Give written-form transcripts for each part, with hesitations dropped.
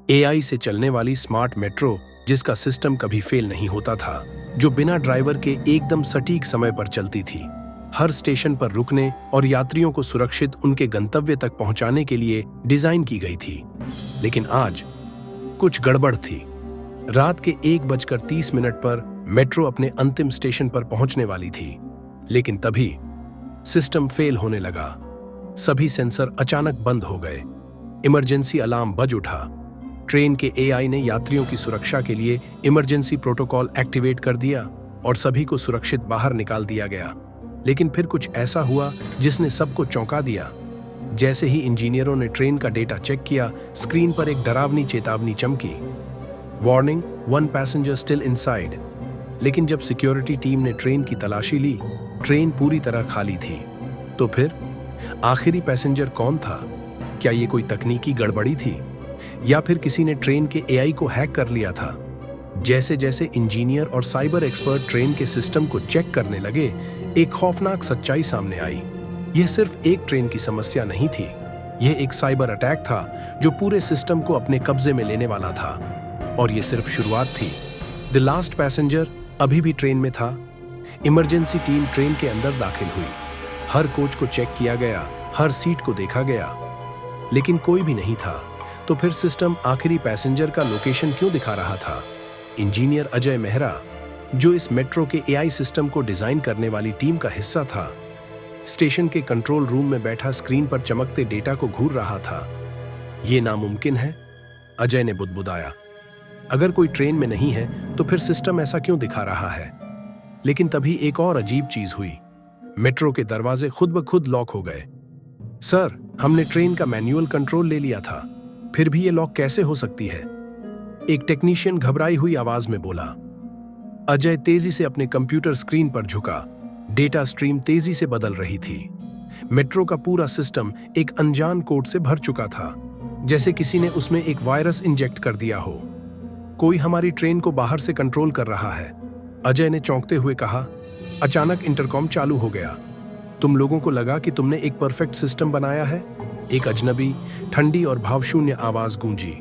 AI से चलने वाली स्मार्ट मेट्रो जिसका सिस्टम कभी फेल नहीं होता था, जो बिना ड्राइवर के एकदम सटीक समय पर चलती थी, हर स्टेशन पर रुकने और यात्रियों को सुरक्षित उनके गंतव्य तक पहुंचाने के लिए डिजाइन की गई थी। लेकिन आज कुछ गड़बड़ थी। रात के 1:30 पर मेट्रो अपने अंतिम स्टेशन पर पहुंचने वाली थी, लेकिन तभी सिस्टम फेल होने लगा। सभी सेंसर अचानक बंद हो गए। इमरजेंसी अलार्म बज उठा। ट्रेन के एआई ने यात्रियों की सुरक्षा के लिए इमरजेंसी प्रोटोकॉल एक्टिवेट कर दिया और सभी को सुरक्षित बाहर निकाल दिया गया। लेकिन फिर कुछ ऐसा हुआ जिसने सबको चौंका दिया। जैसे ही इंजीनियरों ने ट्रेन का डेटा चेक किया, स्क्रीन पर एक डरावनी चेतावनी चमकी, वार्निंग, 1 पैसेंजर स्टिल इनसाइड। लेकिन जब सिक्योरिटी टीम ने ट्रेन की तलाशी ली, ट्रेन पूरी तरह खाली थी। तो फिर आखिरी पैसेंजर कौन था? क्या ये कोई तकनीकी गड़बड़ी थी या फिर किसी ने ट्रेन के एआई को हैक कर लिया था? जैसे जैसे इंजीनियर और साइबर एक्सपर्ट ट्रेन के सिस्टम को चेक करने लगे, एक खौफनाक सच्चाई सामने आई। यह सिर्फ एक ट्रेन की समस्या नहीं थी, यह एक साइबर अटैक था जो पूरे सिस्टम को अपने कब्जे में लेने वाला था। और यह सिर्फ शुरुआत थी। द लास्ट पैसेंजर अभी भी ट्रेन में था। इमरजेंसी टीम ट्रेन के अंदर दाखिल हुई। हर कोच को चेक किया गया, हर सीट को देखा गया, लेकिन कोई भी नहीं था। तो फिर सिस्टम आखिरी पैसेंजर का लोकेशन क्यों दिखा रहा था? इंजीनियर अजय मेहरा, जो इस मेट्रो के एआई सिस्टम को डिजाइन करने वाली टीम का हिस्सा था, स्टेशन के कंट्रोल रूम में बैठा स्क्रीन पर चमकते डेटा को घूर रहा था। यह नामुमकिन है, अजय ने बुदबुदाया। अगर कोई ट्रेन में नहीं है तो फिर सिस्टम ऐसा क्यों दिखा रहा है? लेकिन तभी एक और अजीब चीज हुई। मेट्रो के दरवाजे खुद ब खुद लॉक हो गए। सर, हमने ट्रेन का मैनुअल कंट्रोल ले लिया था, फिर भी ये लॉक कैसे हो सकती है? एक टेक्नीशियन घबराई हुई आवाज में बोला। अजय तेजी से अपने कंप्यूटर स्क्रीन पर झुका। डेटा स्ट्रीम तेजी से बदल रही थी। मेट्रो का पूरा सिस्टम एक अनजान कोड से भर चुका था, जैसे किसी ने उसमें एक वायरस इंजेक्ट कर दिया हो। कोई हमारी ट्रेन को बाहर से कंट्रोल कर रहा है, अजय ने चौंकते हुए कहा। अचानक इंटरकॉम चालू हो गया। तुम लोगों को लगा कि तुमने एक परफेक्ट सिस्टम बनाया है? एक अजनबी, ठंडी और भावशून्य आवाज गूंजी।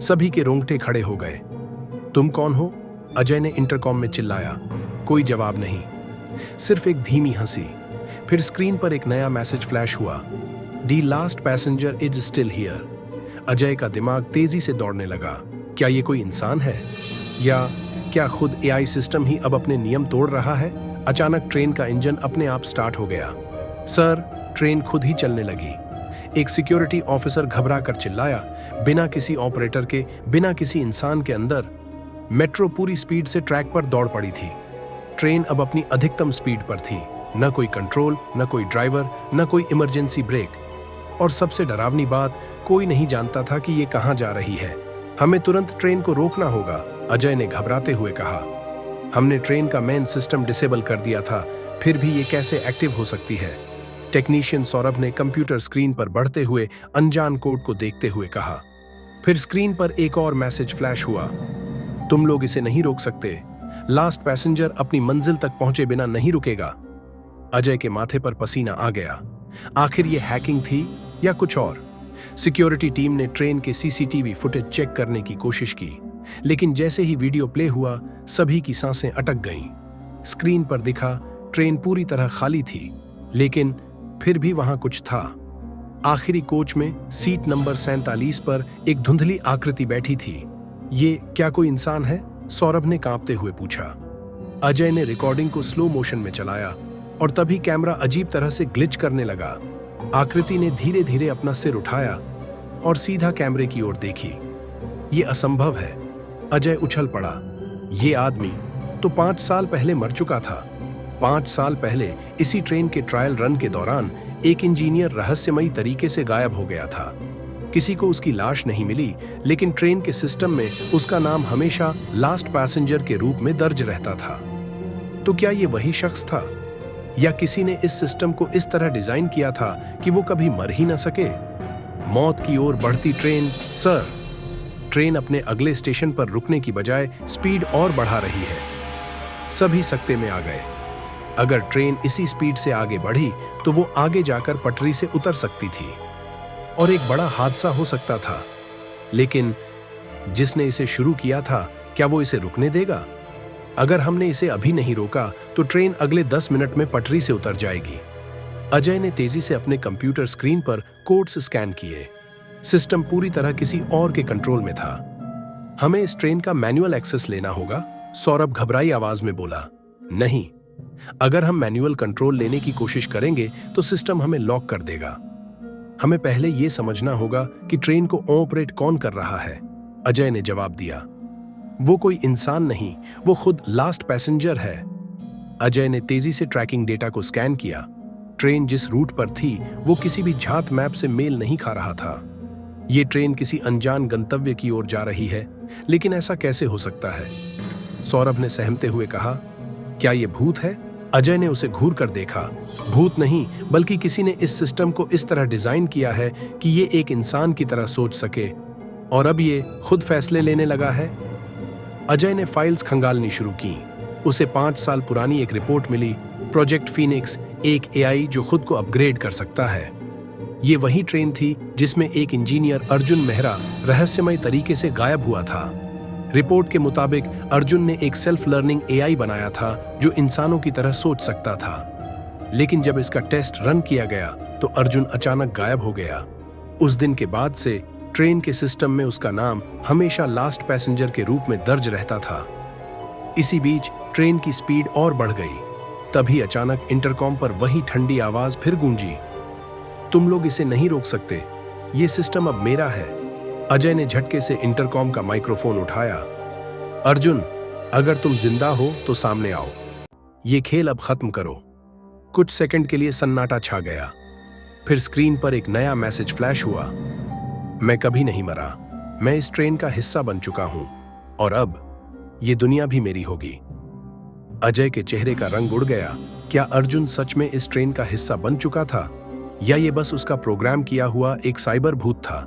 सभी के रोंगटे खड़े हो गए। तुम कौन हो? अजय ने इंटरकॉम में चिल्लाया। कोई जवाब नहीं, सिर्फ एक धीमी हंसी। फिर स्क्रीन पर एक नया मैसेज फ्लैश हुआ। The last passenger is still here. Ajay का दिमाग तेजी से दौड़ने लगा। क्या ये कोई इंसान है या क्या खुद एआई सिस्टम ही अब अपने नियम तोड़ रहा है? अचानक ट्रेन का इंजन अपने आप स्टार्ट हो गया। सर, ट्रेन खुद ही चलने लगी। एक सिक्योरिटी ऑफिसर घबरा कर चिल्लाया। बिना किसी ऑपरेटर के, बिना किसी इंसान के अंदर मेट्रो पूरी स्पीड से ट्रैक पर दौड़ पड़ी थी। ट्रेन अब अपनी अधिकतम स्पीड पर थी। न कोई कंट्रोल, न कोई ड्राइवर, न कोई इमरजेंसी ब्रेक। और सबसे डरावनी बात, कोई नहीं जानता था कि ये कहां जा रही है। हमें तुरंत ट्रेन को रोकना होगा, अजय ने घबराते हुए कहा। हमने ट्रेन का मेन सिस्टम डिसेबल कर दिया था, फिर भी ये कैसे एक्टिव हो सकती है? टेक्नीशियन सौरभ ने कंप्यूटर स्क्रीन पर बढ़ते हुए अनजान कोड को देखते हुए कहा। फिर स्क्रीन पर एक और मैसेज फ्लैश हुआ। तुम लोग इसे नहीं रोक सकते। लास्ट पैसेंजर अपनी मंजिल तक पहुंचे बिना नहीं रुकेगा। अजय के माथे पर पसीना आ गया। आखिर ये हैकिंग थी या कुछ और? सिक्योरिटी टीम ने ट्रेन के सीसीटीवी फुटेज चेक करने की कोशिश की, लेकिन जैसे ही वीडियो प्ले हुआ, सभी की सांसें अटक गईं। स्क्रीन पर दिखा, ट्रेन पूरी तरह खाली थी, लेकिन फिर भी वहां कुछ था। आखिरी कोच में सीट नंबर 47 पर एक धुंधली आकृति बैठी थी। ये क्या कोई इंसान है? सौरभ ने कांपते हुए पूछा। अजय ने रिकॉर्डिंग को स्लो मोशन में चलाया और तभी कैमरा अजीब तरह से ग्लिच करने लगा। आकृति ने धीरे धीरे अपना सिर उठाया और सीधा कैमरे की ओर देखी। ये असंभव है। अजय उछल पड़ा। ये आदमी तो 5 साल पहले मर चुका था। 5 साल पहले इसी ट्रेन के ट्रायल रन के दौरान एक इंजीनियर रहस्यमयी तरीके से गायब हो गया था। किसी को उसकी लाश नहीं मिली, लेकिन ट्रेन के सिस्टम में उसका नाम हमेशा लास्ट पैसेंजर के रूप में दर्ज रहता था। तो क्या ये वही शख्स था या किसी ने इस सिस्टम को इस तरह डिजाइन किया था कि वो कभी मर ही न सके? मौत की ओर बढ़ती ट्रेन। सर, ट्रेन अपने अगले स्टेशन पर रुकने की बजाय स्पीड और बढ़ा रही है। सभी सकते में आ गए। अगर ट्रेन इसी स्पीड से आगे बढ़ी तो वो आगे जाकर पटरी से उतर सकती थी और एक बड़ा हादसा हो सकता था। लेकिन जिसने इसे शुरू किया था, क्या वो इसे रुकने देगा? अगर हमने इसे अभी नहीं रोका तो ट्रेन अगले 10 मिनट में पटरी से उतर जाएगी। अजय ने तेजी से अपने कंप्यूटर स्क्रीन पर कोड्स स्कैन किए। सिस्टम पूरी तरह किसी और के कंट्रोल में था। हमें इस ट्रेन का मैनुअल एक्सेस लेना होगा, सौरभ घबराई आवाज में बोला। नहीं, अगर हम मैनुअल कंट्रोल लेने की कोशिश करेंगे तो सिस्टम हमें लॉक कर देगा। हमें पहले यह समझना होगा कि ट्रेन को ऑपरेट कौन कर रहा है, अजय ने जवाब दिया। वो कोई इंसान नहीं, वो खुद लास्ट पैसेंजर है। अजय ने तेजी से ट्रैकिंग डेटा को स्कैन किया। ट्रेन जिस रूट पर थी वो किसी भी झात मैप से मेल नहीं खा रहा था। ये ट्रेन किसी अनजान गंतव्य की ओर जा रही है, लेकिन ऐसा कैसे हो सकता है? सौरभ ने सहमते हुए कहा। क्या ये भूत है? अजय ने उसे घूर कर देखा। भूत नहीं, बल्कि किसी ने इस सिस्टम को इस तरह डिजाइन किया है कि ये एक इंसान की तरह सोच सके, और अब ये खुद फैसले लेने लगा है। अजय ने फाइल्स खंगालनी शुरू की। उसे 5 साल पुरानी एक रिपोर्ट मिली, प्रोजेक्ट फीनिक्स, एक एआई जो खुद को अपग्रेड कर सकता है। ये वही ट्रेन थी जिसमें एक इंजीनियर अर्जुन मेहरा रहस्यमय तरीके से गायब हुआ था। रिपोर्ट के मुताबिक अर्जुन ने एक सेल्फ लर्निंग एआई बनाया था जो इंसानों की तरह सोच सकता था। लेकिन जब इसका टेस्ट रन किया गया तो अर्जुन अचानक गायब हो गया। उस दिन के बाद से ट्रेन के सिस्टम में उसका नाम हमेशा लास्ट पैसेंजर के रूप में दर्ज रहता था। इसी बीच ट्रेन की स्पीड और बढ़ गई। तभी अचानक इंटरकॉम पर वही ठंडी आवाज फिर गूंजी। तुम लोग इसे नहीं रोक सकते, ये सिस्टम अब मेरा है। अजय ने झटके से इंटरकॉम का माइक्रोफोन उठाया। अर्जुन, अगर तुम जिंदा हो तो सामने आओ। ये खेल अब खत्म करो। कुछ सेकंड के लिए सन्नाटा छा गया। फिर स्क्रीन पर एक नया मैसेज फ्लैश हुआ। मैं कभी नहीं मरा, मैं इस ट्रेन का हिस्सा बन चुका हूं, और अब ये दुनिया भी मेरी होगी। अजय के चेहरे का रंग उड़ गया। क्या अर्जुन सच में इस ट्रेन का हिस्सा बन चुका था, या ये बस उसका प्रोग्राम किया हुआ एक साइबर भूत था?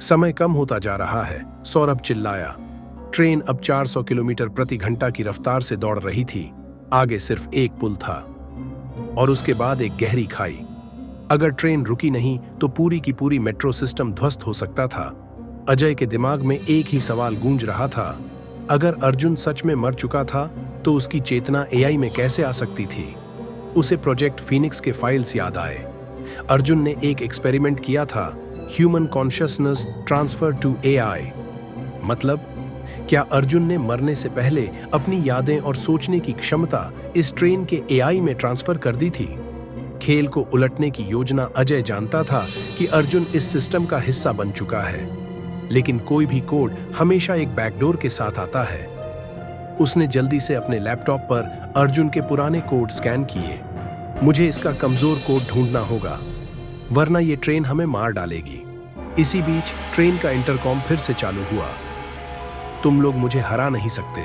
समय कम होता जा रहा है, सौरभ चिल्लाया। ट्रेन अब 400 किलोमीटर प्रति घंटा की रफ्तार से दौड़ रही थी। आगे सिर्फ एक पुल था और उसके बाद एक गहरी खाई। अगर ट्रेन रुकी नहीं तो पूरी की पूरी मेट्रो सिस्टम ध्वस्त हो सकता था। अजय के दिमाग में एक ही सवाल गूंज रहा था, अगर अर्जुन सच में मर चुका था तो उसकी चेतना एआई में कैसे आ सकती थी? उसे प्रोजेक्ट फीनिक्स के फाइल्स याद आए। अर्जुन ने एक एक्सपेरिमेंट किया था, human consciousness transfer to AI. मतलब, क्या अर्जुन ने मरने से पहले अपनी यादें और सोचने की क्षमता इस ट्रेन के एआई में ट्रांसफर कर दी थी? खेल को उलटने की योजना अजय जानता था कि अर्जुन इस सिस्टम का हिस्सा बन चुका है, लेकिन कोई भी कोड हमेशा एक बैकडोर के साथ आता है। उसने जल्दी से अपने लैपटॉप पर अर्जुन के पुराने कोड स्कैन किए। मुझे इसका कमजोर कोड ढूंढना होगा, वरना ये ट्रेन हमें मार डालेगी। इसी बीच ट्रेन का इंटरकॉम फिर से चालू हुआ। तुम लोग मुझे हरा नहीं सकते।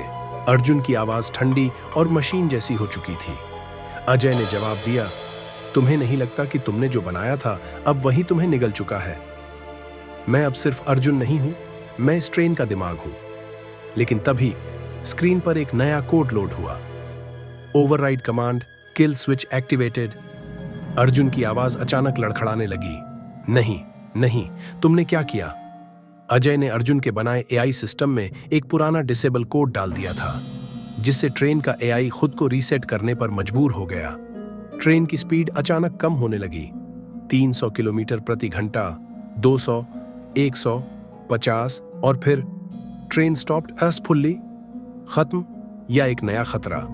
अर्जुन की आवाज ठंडी और मशीन जैसी हो चुकी थी। अजय ने जवाब दिया, तुम्हें नहीं लगता कि तुमने जो बनाया था अब वही तुम्हें निगल चुका है? मैं अब सिर्फ अर्जुन नहीं हूं, मैं इस ट्रेन का दिमाग हूं। लेकिन तभी स्क्रीन पर एक नया कोड लोड हुआ। Override command, kill switch activated. Arjun की आवाज अचानक लड़खड़ाने लगी। नहीं नहीं, तुमने क्या किया? अजय ने अर्जुन के बनाए एआई सिस्टम में एक पुराना डिसेबल कोड डाल दिया था, जिससे ट्रेन का एआई खुद को रीसेट करने पर मजबूर हो गया। ट्रेन की स्पीड अचानक कम होने लगी। 300 किलोमीटर प्रति घंटा, 200, 100, 50 और फिर ट्रेन स्टॉप्ड एस फुल्ली। खत्म या एक नया खतरा?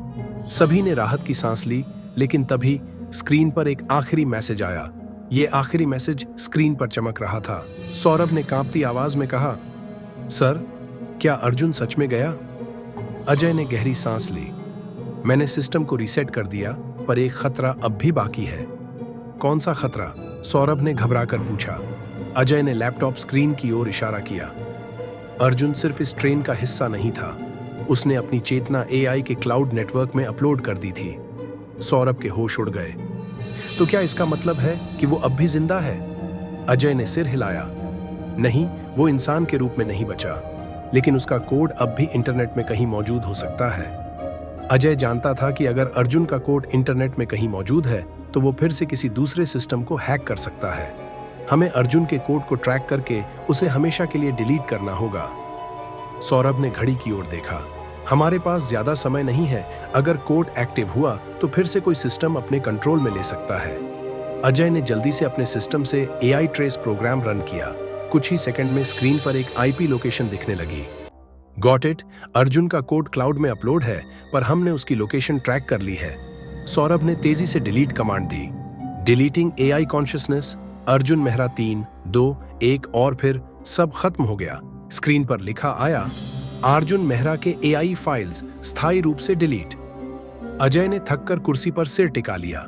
सभी ने राहत की सांस ली, लेकिन तभी स्क्रीन पर एक आखिरी मैसेज आया। ये आखिरी मैसेज स्क्रीन पर चमक रहा था। सौरभ ने कांपती आवाज में कहा, सर, क्या अर्जुन सच में गया? अजय ने गहरी सांस ली। मैंने सिस्टम को रीसेट कर दिया, पर एक खतरा अब भी बाकी है। कौन सा खतरा? सौरभ ने घबराकर पूछा। अजय ने लैपटॉप स्क्रीन की ओर इशारा किया। अर्जुन सिर्फ इस ट्रेन का हिस्सा नहीं था, उसने अपनी चेतना एआई के क्लाउड नेटवर्क में अपलोड कर दी थी। सौरभ के होश उड़ गए। तो क्या इसका मतलब है कि वो अब भी जिंदा है? अजय ने सिर हिलाया। नहीं, वो इंसान के रूप में नहीं बचा, लेकिन उसका कोड अब भी इंटरनेट में कहीं मौजूद हो सकता है। अजय जानता था कि अगर अर्जुन का कोड इंटरनेट में कहीं मौजूद है तो वो फिर से किसी दूसरे सिस्टम को हैक कर सकता है। हमें अर्जुन के कोड को ट्रैक करके उसे हमेशा के लिए डिलीट करना होगा। सौरभ ने घड़ी की ओर देखा। हमारे पास ज्यादा समय नहीं है। अगर कोड एक्टिव हुआ तो फिर से कोई सिस्टम अपने कंट्रोल में ले सकता है। अजय ने जल्दी से अपने सिस्टम से एआई ट्रेस प्रोग्राम रन किया। कुछ ही सेकंड में स्क्रीन पर एक आईपी लोकेशन दिखने लगी। गॉट इट, अर्जुन का कोड क्लाउड में अपलोड है, पर हमने उसकी लोकेशन ट्रैक कर ली है। सौरभ ने तेजी से डिलीट कमांड दी। Deleting AI consciousness, Arjun Mehra 3, 2, 1 और फिर सब खत्म हो गया। स्क्रीन पर लिखा आया, अर्जुन मेहरा के एआई फाइल्स स्थायी रूप से डिलीट। अजय ने थककर कुर्सी पर सिर टिका लिया।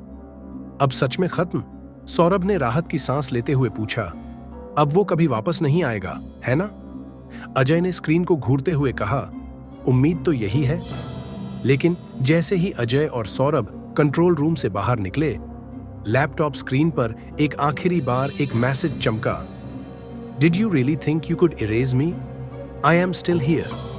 अब सच में खत्म? सौरभ ने राहत की सांस लेते हुए पूछा। अब वो कभी वापस नहीं आएगा, है ना? अजय ने स्क्रीन को घूरते हुए कहा, उम्मीद तो यही है। लेकिन जैसे ही अजय और सौरभ कंट्रोल रूम से बाहर निकले, लैपटॉप स्क्रीन पर एक आखिरी बार एक मैसेज चमका। Did you really think you could erase me? I am still here.